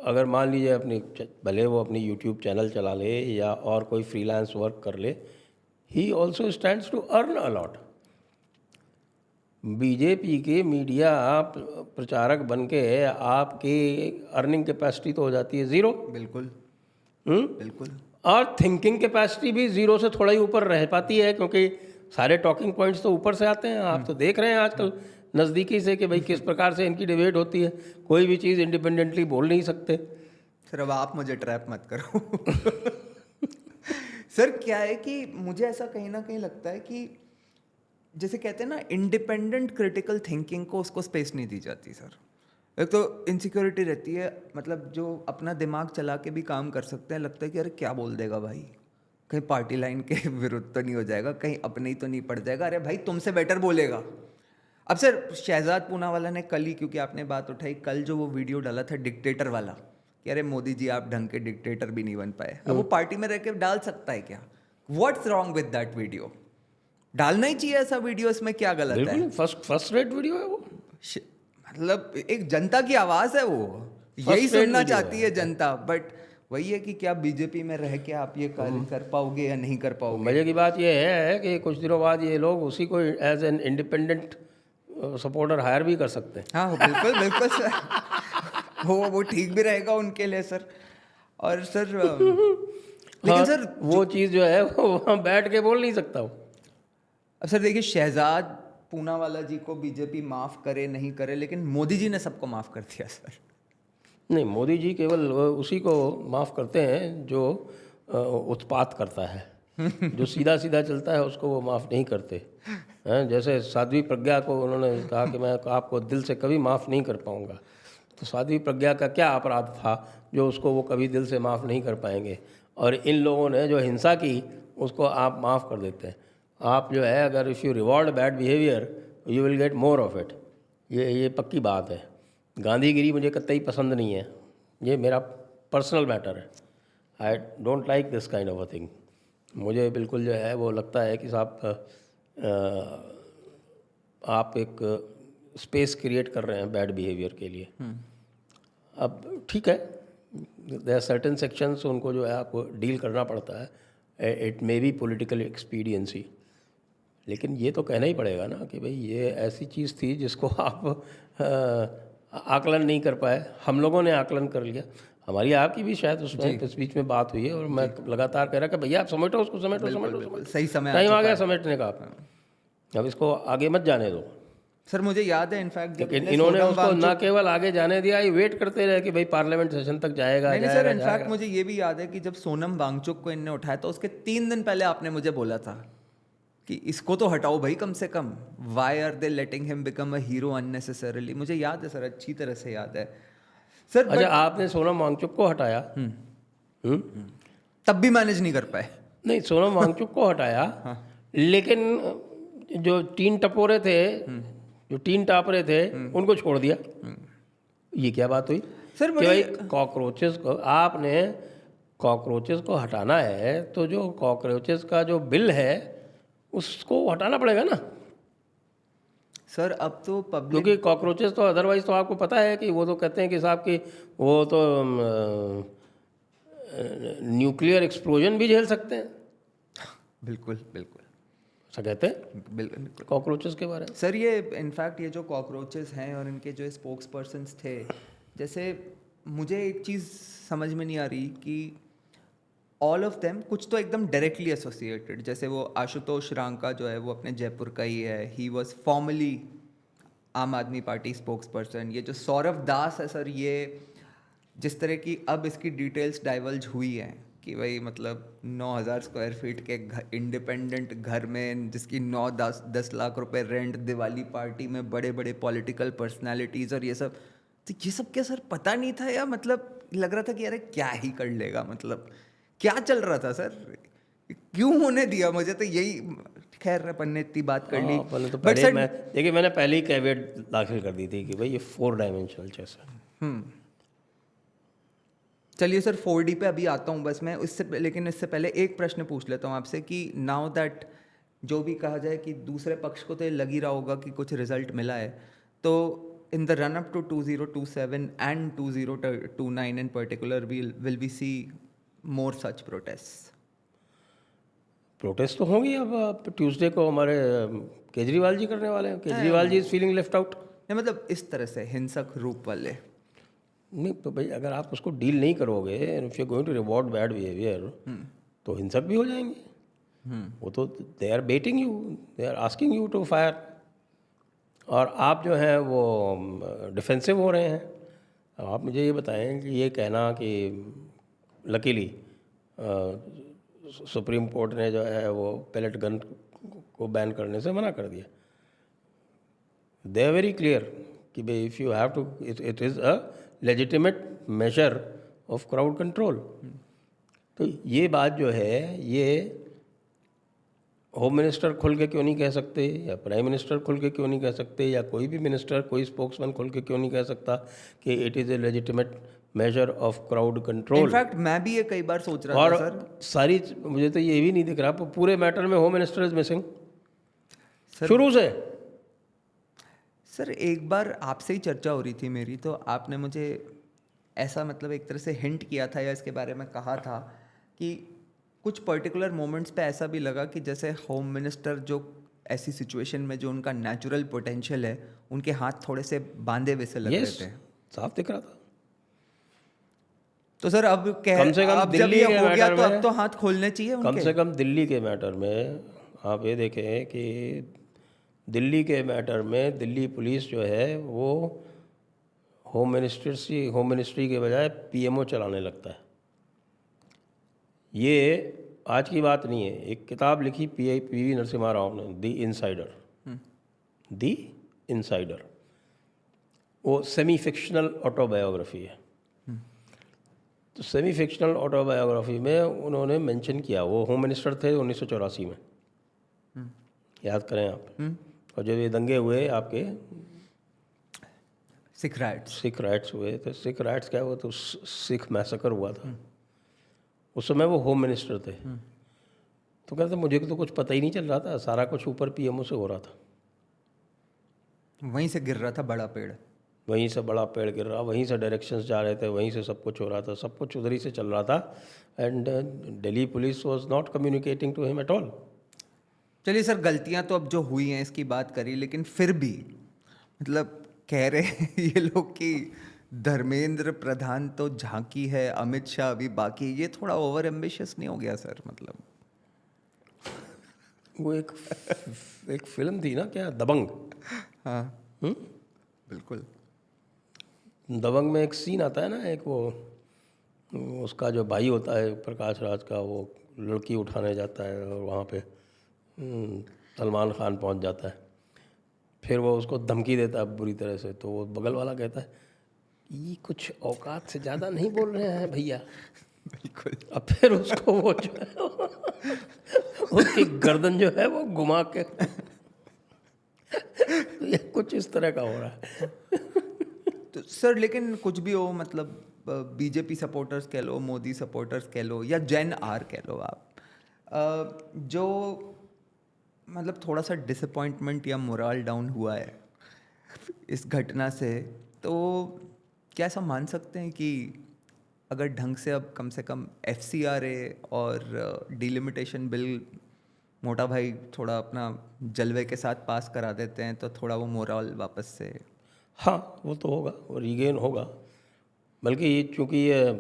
अगर मान लीजिए अपनी, भले वो अपनी यूट्यूब चैनल चला ले या और कोई फ्रीलांस वर्क कर ले, he also stands to earn a lot. BJP के मीडिया प्रचारक बन के आपकी अर्निंग कैपेसिटी तो हो जाती है ज़ीरो। बिल्कुल बिल्कुल। और थिंकिंग कैपेसिटी भी ज़ीरो से थोड़ा ही ऊपर रह पाती है, क्योंकि सारे टॉकिंग पॉइंट्स तो ऊपर से आते हैं। आप तो देख रहे हैं आजकल नज़दीकी से कि भाई किस प्रकार से इनकी डिबेट होती है। कोई भी चीज़ इंडिपेंडेंटली बोल नहीं सकते। सर अब आप मुझे ट्रैप मत करो। सर क्या है कि मुझे ऐसा कहीं ना कहीं लगता है कि जैसे कहते हैं ना, इंडिपेंडेंट क्रिटिकल थिंकिंग को उसको स्पेस नहीं दी जाती सर। एक तो इनसिक्योरिटी रहती है, मतलब जो अपना दिमाग चला के भी काम कर सकते हैं, लगता है कि अरे क्या बोल देगा भाई, कहीं पार्टी लाइन के विरुद्ध तो नहीं हो जाएगा, कहीं अपने ही तो नहीं पड़ जाएगा, अरे भाई तुमसे बेटर बोलेगा। अब सर शहजाद पूनावाला ने कल ही, क्योंकि आपने बात उठाई, कल जो वो वीडियो डाला था डिक्टेटर वाला कि अरे मोदी जी आप ढंग के डिक्टेटर भी नहीं बन पाए, अब वो पार्टी में रह के डाल सकता है क्या? What's wrong with that video? डालना ही चाहिए ऐसा वीडियो, इसमें क्या गलत है? फर्स्ट रेट वीडियो है वो। मतलब एक जनता की आवाज है वो, यही सुनना चाहती है जनता। बट वही है कि क्या बीजेपी में रह के आप ये कर पाओगे या नहीं कर पाओगे? मजे की बात ये है कि कुछ दिनों बाद ये लोग उसी को as an independent supporter hire भी कर सकते हैं। हाँ बिल्कुल बिल्कुल सर। वो ठीक भी रहेगा उनके लिए सर। और सर लेकिन हाँ, सर वो चीज़ जो है वो वहाँ बैठ के बोल नहीं सकता वो। अब सर देखिए, शहजाद पूनावाला जी को बीजेपी माफ़ करे नहीं करे, लेकिन मोदी जी ने सबको माफ़ कर दिया सर। नहीं, मोदी जी केवल उसी को माफ़ करते हैं जो उत्पात करता है। जो सीधा सीधा चलता है उसको वो माफ़ नहीं करते हैं। जैसे साध्वी प्रज्ञा को उन्होंने कहा कि मैं आपको दिल से कभी माफ़ नहीं कर पाऊँगा, तो साध्वी प्रज्ञा का क्या अपराध था जो उसको वो कभी दिल से माफ़ नहीं कर पाएंगे? और इन लोगों ने जो हिंसा की उसको आप माफ़ कर देते हैं। आप जो है, अगर if you reward bad behaviour you will get more of it. ये पक्की बात है। गांधीगिरी मुझे कतई पसंद नहीं है, ये मेरा पर्सनल मैटर है। I don't like this kind of a thing. मुझे बिल्कुल जो है वो लगता है कि साहब आप एक स्पेस क्रिएट कर रहे हैं बैड बिहेवियर के लिए। अब ठीक है, देयर आर सर्टेन सेक्शंस, उनको जो है आपको डील करना पड़ता है। It may be political expediency, लेकिन ये तो कहना ही पड़ेगा ना कि भाई ये ऐसी चीज़ थी जिसको आप आकलन नहीं कर पाए। हम लोगों ने आकलन कर लिया। हमारी आपकी भी शायद उसमें इस बीच में बात हुई है, और मैं लगातार कह रहा कि भैया आप समेटो उसको, समेटो। सही समय टाइम आ गया समेटने का। अब इसको आगे मत जाने दो। सर मुझे याद है इनफैक्ट लेकिन इन्होंने उसको ना केवल आगे जाने दिया, ये वेट करते रहे कि भाई पार्लियामेंट सेशन तक जाएगा। नहीं सर, इनफैक्ट मुझे ये भी याद है कि जब सोनम वांगचुक को इनने उठाया तो उसके 3 दिन पहले आपने मुझे बोला था कि इसको तो हटाओ भाई कम से कम। Why are they letting him become a hero unnecessarily? मुझे याद है सर, अच्छी तरह से याद है सर। अच्छा, आपने सोनम वांगचुक को हटाया? तब भी मैनेज नहीं कर पाए। नहीं, सोनम वांगचुक को हटाया। हाँ। लेकिन जो 3 टपोरे थे, जो 3 टापरे थे, उनको छोड़ दिया। ये क्या बात हुई? सर, कि बड़ी- भाई कॉकरोचेस को आपने कॉकरोचेस को हटाना है तो जो कॉकरोचेस का जो बिल है उसको हटाना पड़ेगा ना, सर अब तो पब्लिक क्योंकि कॉकरोचेस तो अदरवाइज तो आपको पता है कि वो तो कहते हैं कि साहब कि वो तो न्यूक्लियर एक्सप्लोजन भी झेल सकते हैं, बिल्कुल बिल्कुल ऐसा कहते हैं बिल्कुल कॉकरोचेस के बारे में। सर, ये इनफैक्ट ये जो कॉकरोचेस हैं और इनके जो स्पोक्स पर्सनस थे, जैसे मुझे एक चीज़ समझ में नहीं आ रही कि ऑल ऑफ देम कुछ तो एकदम डायरेक्टली एसोसिएटेड, जैसे वो आशुतोष रांका जो है वो अपने जयपुर का ही है, ही वॉज फॉर्मली आम आदमी पार्टी स्पोक्स पर्सन। ये जो सौरभ दास है सर, ये जिस तरह की अब इसकी डिटेल्स डाइवल्ज हुई हैं कि भाई मतलब 9,000 स्क्वायर फीट के इंडिपेंडेंट घर में जिसकी 9-10 लाख रुपए रेंट, दिवाली पार्टी में बड़े बड़े पॉलिटिकल पर्सनालिटीज़ और ये सब, तो ये सब क्या सर पता नहीं था, या मतलब लग रहा था कि अरे क्या ही कर लेगा, मतलब क्या चल रहा था सर, क्यों होने दिया? मुझे तो यही, खैर अपन ने इतनी बात कर ली, पहले तो बट पहले सर मैं देखिए मैंने पहले ही कैवेट दाखिल कर दी थी कि भाई ये 4 डायमेंशनल चेस है। चलिए सर 4D पे अभी आता हूँ बस मैं, लेकिन इससे पहले एक प्रश्न पूछ लेता हूँ आपसे कि नाउ दैट जो भी कहा जाए कि दूसरे पक्ष को तो ये लग ही रहा होगा कि कुछ रिजल्ट मिला है, तो in the run up to 2027 and 2029 in particular will we see more such protest? Protest तो होंगी अब ट्यूसडे को हमारे केजरीवाल जी करने वाले हैं, Kejriwal ji is feeling left out. मतलब इस तरह से हिंसक रूप वाले? नहीं तो भाई अगर आप उसको डील नहीं करोगे, if you going to reward bad behaviour तो हिंसक भी हो जाएंगे। वो तो they are baiting you, they are asking you to fire, और आप जो है वो डिफेंसिव हो रहे हैं। अब आप मुझे ये बताएं कि ये कहना कि लकीली सुप्रीम कोर्ट ने जो है वो पैलेट गन को बैन करने से मना कर दिया। दे आर वेरी क्लियर कि भाई if you have to, it is a legitimate measure of crowd control. तो ये बात जो है ये होम मिनिस्टर खुल के क्यों नहीं कह सकते, या प्राइम मिनिस्टर खुल के क्यों नहीं कह सकते, या कोई भी मिनिस्टर, कोई स्पोक्समैन खुल के क्यों नहीं कह सकता कि it is a legitimate measure of crowd control. In fact मैं भी ये कई बार सोच रहा और था सर, सारी मुझे तो ये भी नहीं दिख रहा पूरे मैटर में home minister is missing sir शुरू से। सर एक बार आपसे ही चर्चा हो रही थी मेरी, तो आपने मुझे ऐसा मतलब एक तरह से हिंट किया था या इसके बारे में कहा था कि कुछ पर्टिकुलर मोमेंट्स पे ऐसा भी लगा कि जैसे होम मिनिस्टर जो ऐसी सिचुएशन में जो उनका नेचुरल पोटेंशियल है, उनके हाथ थोड़े से बांधे हुए से लग रहे थे। साफ दिख रहा था। तो सर अब कम से कम अब जब दिल्ली ये के हो गया मैटर तो में, अब तो हाथ खोलने चाहिए कम उनके। से कम दिल्ली के मैटर में आप ये देखें कि दिल्ली के मैटर में दिल्ली पुलिस जो है वो होम मिनिस्ट्री के बजाय पीएमओ चलाने लगता है। ये आज की बात नहीं है, एक किताब लिखी पीवी नरसिम्हा राव ने, द इनसाइडर, वो सेमी फिक्शनल ऑटोबायोग्राफी है। तो सेमी फिक्शनल ऑटोबायोग्राफी में उन्होंने मेंशन किया, वो होम मिनिस्टर थे 1984 में, याद करें आप। और जब ये दंगे हुए आपके सिख राइट्स हुए, तो सिख राइट्स क्या हुआ, तो सिख मैसेकर हुआ था। उस समय वो होम मिनिस्टर थे। तो कहते मुझे तो कुछ पता ही नहीं चल रहा था, सारा कुछ ऊपर पीएमओ से हो रहा था। वहीं से गिर रहा था बड़ा पेड़, वहीं से बड़ा पेड़ गिर रहा, वहीं से डायरेक्शंस जा रहे थे, वहीं से सब कुछ हो रहा था, सब कुछ उधर ही से चल रहा था। And Delhi police was not communicating to him at all. चलिए सर गलतियां तो अब जो हुई हैं इसकी बात करी, लेकिन फिर भी मतलब कह रहे हैं ये लोग कि धर्मेंद्र प्रधान तो झांकी है, अमित शाह अभी बाकी, ये थोड़ा ओवर एम्बिशियस नहीं हो गया सर? मतलब वो एक फिल्म थी ना क्या, दबंग। हाँ बिल्कुल। दबंग में एक सीन आता है ना, एक वो उसका जो भाई होता है प्रकाश राज का, वो लड़की उठाने जाता है और वहाँ पे सलमान खान पहुँच जाता है। फिर वो उसको धमकी देता है बुरी तरह से, तो वो बगल वाला कहता है ये कुछ औकात से ज़्यादा नहीं बोल रहे हैं भैया। बिल्कुल। अब फिर उसको वो जो है उसकी गर्दन जो है वो घुमा के तो ये कुछ इस तरह का हो रहा है। तो सर लेकिन कुछ भी हो, मतलब बीजेपी सपोर्टर्स कह लो, मोदी सपोर्टर्स कह लो, या जेन आर कह लो आप, जो मतलब थोड़ा सा डिसअपॉइंटमेंट या मोरल डाउन हुआ है इस घटना से, तो क्या ऐसा मान सकते हैं कि अगर ढंग से अब कम से कम FCRA और डिलिमिटेशन बिल मोटा भाई थोड़ा अपना जलवे के साथ पास करा देते हैं, तो थोड़ा वो मोरल वापस से? हाँ, वो तो होगा, वो रीगेन होगा। बल्कि ये चूँकि ये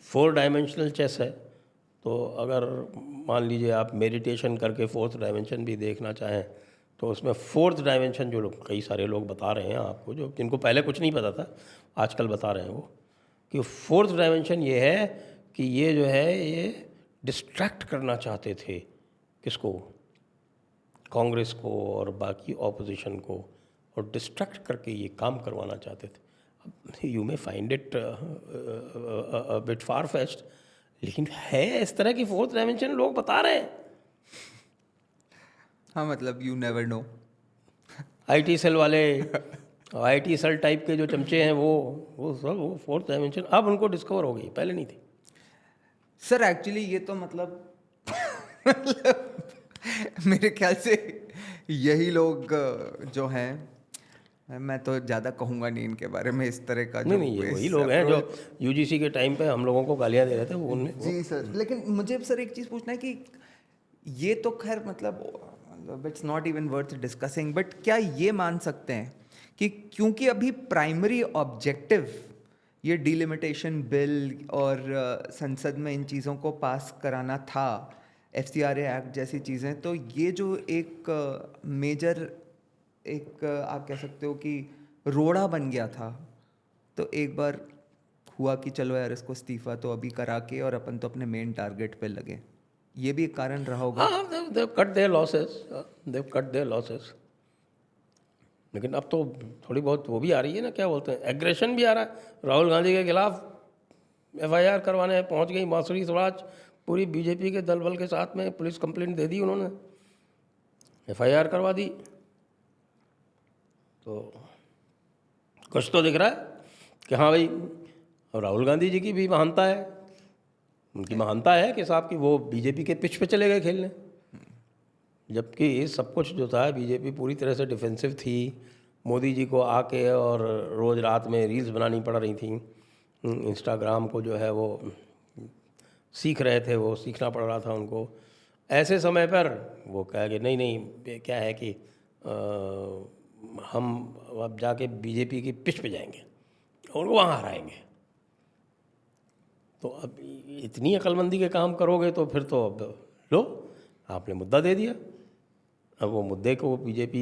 4 डायमेंशनल चेस है, तो अगर मान लीजिए आप मेडिटेशन करके 4th डायमेंशन भी देखना चाहें, तो उसमें 4th डायमेंशन जो लोग, कई सारे लोग बता रहे हैं आपको, जो जिनको पहले कुछ नहीं पता था, आजकल बता रहे हैं वो, कि 4th डायमेंशन ये है कि ये जो है ये डिस्ट्रैक्ट करना चाहते थे किसको, कांग्रेस को और बाकी ऑपोजिशन को, और डिस्ट्रैक्ट करके ये काम करवाना चाहते थे। You may find it bit far fest, लेकिन है इस तरह की 4th डायमेंशन, लोग बता रहे हैं। हाँ, मतलब you never know. IT cell वाले, IT सेल टाइप के जो चमचे हैं वो सब वो 4th डायमेंशन अब उनको डिस्कवर हो गई, पहले नहीं थी। सर एक्चुअली ये तो मतलब मेरे ख्याल से यही लोग जो हैं, मैं तो ज़्यादा कहूँगा नहीं इनके बारे में, इस तरह का जो नहीं, ये वही इस लोग हैं जो approach- UGC के टाइम पे हम लोगों को गालियाँ दे रहे थे, वो उनमें जी सर, लेकिन मुझे सर एक चीज़ पूछना है कि ये तो खैर मतलब it's not even worth discussing, but क्या ये मान सकते हैं कि क्योंकि अभी प्राइमरी ऑब्जेक्टिव ये डिलिमिटेशन बिल और संसद में इन चीज़ों को पास कराना था, FCRA एक्ट जैसी चीज़ें, तो ये जो एक मेजर एक आप कह सकते हो कि रोड़ा बन गया था, तो एक बार हुआ कि चलो यार इसको इस्तीफा तो अभी करा के और अपन तो अपने मेन टारगेट पे लगे, ये भी एक कारण रहा होगा। हाँ, they've cut their losses, they've cut their losses। लेकिन अब तो थोड़ी बहुत वो भी आ रही है ना, क्या बोलते हैं, एग्रेशन भी आ रहा है। राहुल गांधी के खिलाफ FIR करवाने पहुंच गई बांसुरी स्वराज, पूरी BJP के दल बल के साथ में, पुलिस कंप्लेंट दे दी उन्होंने, FIR करवा दी। तो कुछ तो दिख रहा है कि हाँ भाई, और राहुल गांधी जी की भी महानता है, उनकी महानता है कि साहब कि वो BJP के पिच पे चले गए खेलने, जबकि सब कुछ जो था BJP पूरी तरह से डिफेंसिव थी। मोदी जी को आके और रोज़ रात में रील्स बनानी पड़ रही थी, इंस्टाग्राम को जो है वो सीख रहे थे, वो सीखना पड़ रहा था उनको। ऐसे समय पर वो कहा कि नहीं नहीं, ये क्या है कि हम अब जाके BJP की पिच पे जाएंगे और उनको वहाँ हराएंगे। तो अब इतनी अक्लमंदी के काम करोगे तो फिर तो अब लो, आपने मुद्दा दे दिया, अब वो मुद्दे को BJP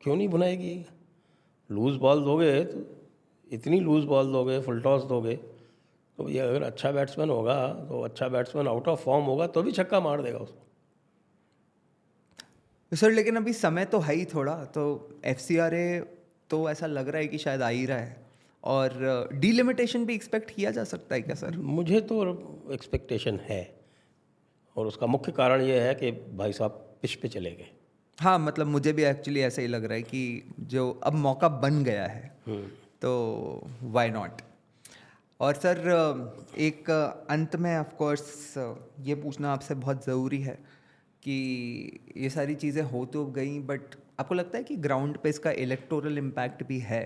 क्यों नहीं भुनाएगी। लूज़ बॉल दोगे तो, इतनी लूज़ बॉल दोगे, फुल टॉस दोगे, तो ये अगर अच्छा बैट्समैन होगा, तो अच्छा बैट्समैन आउट ऑफ फॉर्म होगा तो भी छक्का मार देगा उसको। सर लेकिन अभी समय तो है ही थोड़ा, तो FCRA तो ऐसा लग रहा है कि शायद आ ही रहा है, और डिलिमिटेशन भी एक्सपेक्ट किया जा सकता है क्या सर? मुझे तो एक्सपेक्टेशन है, और उसका मुख्य कारण ये है कि भाई साहब पिच पे चले गए। हाँ, मतलब मुझे भी एक्चुअली ऐसा ही लग रहा है कि जो अब मौका बन गया है तो वाई नॉट। और सर एक अंत में ऑफ कोर्स ये पूछना आपसे बहुत ज़रूरी है कि ये सारी चीज़ें हो तो गई, बट आपको लगता है कि ग्राउंड पे इसका इलेक्टोरल इम्पैक्ट भी है?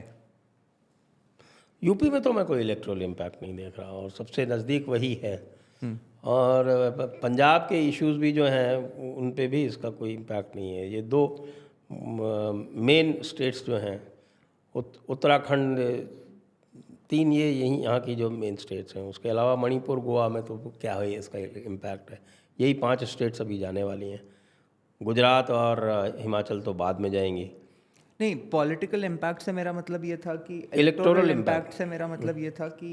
यूपी में तो मैं कोई इलेक्ट्रल इम्पैक्ट नहीं देख रहा, और सबसे नज़दीक वही है। और पंजाब के इश्यूज भी जो हैं उन पे भी इसका कोई इम्पैक्ट नहीं है। ये 2 मेन स्टेट्स जो हैं, उत्तराखंड, 3 ये यहीं यहाँ की जो मेन स्टेट्स हैं, उसके अलावा मणिपुर, गोवा में तो क्या है इसका इम्पैक्ट है। यही 5 स्टेट्स अभी जाने वाली हैं। गुजरात और हिमाचल तो बाद में जाएंगी। नहीं, पॉलिटिकल इम्पैक्ट से मेरा मतलब ये था कि Electoral इलेक्टोरल impact। इम्पैक्ट से मेरा मतलब ये था कि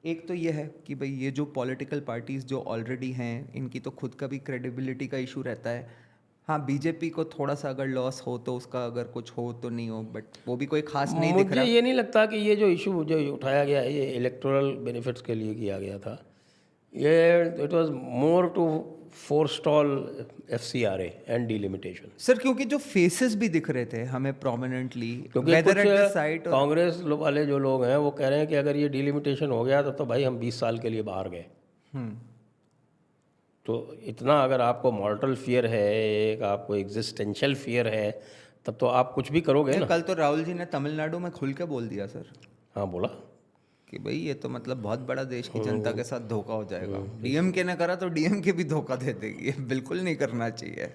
एक तो ये है कि भाई ये जो पॉलिटिकल पार्टीज जो ऑलरेडी हैं, इनकी तो खुद का भी क्रेडिबिलिटी का इशू रहता है। हाँ, बीजेपी को थोड़ा सा अगर लॉस हो तो उसका अगर कुछ हो तो नहीं हो, बट वो भी कोई खास नहीं दिख मुझे रहा। ये नहीं लगता कि ये जो इशू जो उठाया गया है ये इलेक्टोरल बेनिफिट्स के लिए किया गया था। ये it was more to forestall FCRA and delimitation, sir क्योंकि जो फेसेस भी दिख रहे थे हमें प्रोमिनेंटली क्योंकि वेदर एट द कुछ साइट कांग्रेस वाले जो लोग हैं वो कह रहे हैं कि अगर ये डिलिमिटेशन हो गया तो भाई हम 20 साल के लिए बाहर गए। तो इतना अगर आपको मॉर्टल फियर है, एक आपको एग्जिस्टेंशियल फियर है, तब तो आप कुछ भी करोगे ना। कल तो राहुल जी ने तमिलनाडु में खुल के बोल दिया सर हाँ बोला। कि भाई ये तो मतलब बहुत बड़ा देश की जनता के साथ धोखा हो जाएगा। डीएमके ने करा तो डीएमके भी धोखा दे देगी, ये बिल्कुल नहीं करना चाहिए।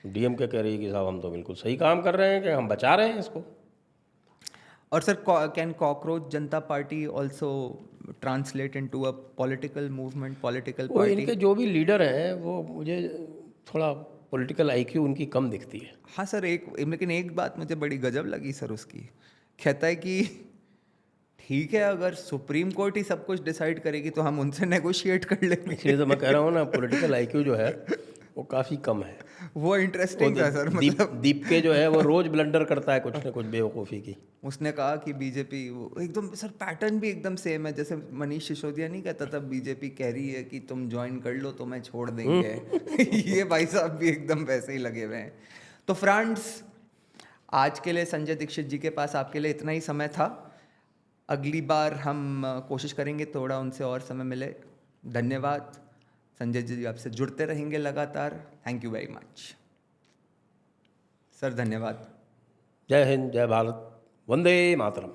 DMK कह रही है कि साहब हम तो बिल्कुल सही काम कर रहे हैं, कि हम बचा रहे हैं इसको। और sir can cockroach Janata party also translate into a political movement, political वो पार्टी? इनके जो भी लीडर हैं वो मुझे थोड़ा पॉलिटिकल IQ उनकी कम दिखती है। हाँ सर, लेकिन एक बात मुझे बड़ी गजब लगी सर उसकी। कहता है कि ठीक है अगर सुप्रीम कोर्ट ही सब कुछ डिसाइड करेगी तो हम उनसे नेगोशिएट कर लेंगे। इसलिए तो मैं कह रहा हूँ ना, पॉलिटिकल IQ जो है वो काफ़ी कम है। वो इंटरेस्टिंग था सर, मतलब दीप के जो है वो रोज ब्लंडर करता है कुछ ना कुछ बेवकूफ़ी की। उसने कहा कि बीजेपी एकदम सर पैटर्न भी एकदम सेम है जैसे मनीष सिसोदिया नहीं कहता था बीजेपी कह रही है कि तुम ज्वाइन कर लो तो मैं छोड़ देंगे। ये भाई साहब भी एकदम वैसे ही लगे हुए हैं। तो फ्रेंड्स, आज के लिए संजय दीक्षित जी के पास आपके लिए इतना ही समय था। अगली बार हम कोशिश करेंगे थोड़ा उनसे और समय मिले। धन्यवाद संजय जी, आपसे जुड़ते रहेंगे लगातार। Thank you very much sir, धन्यवाद। जय हिंद, जय भारत, वंदे मातरम।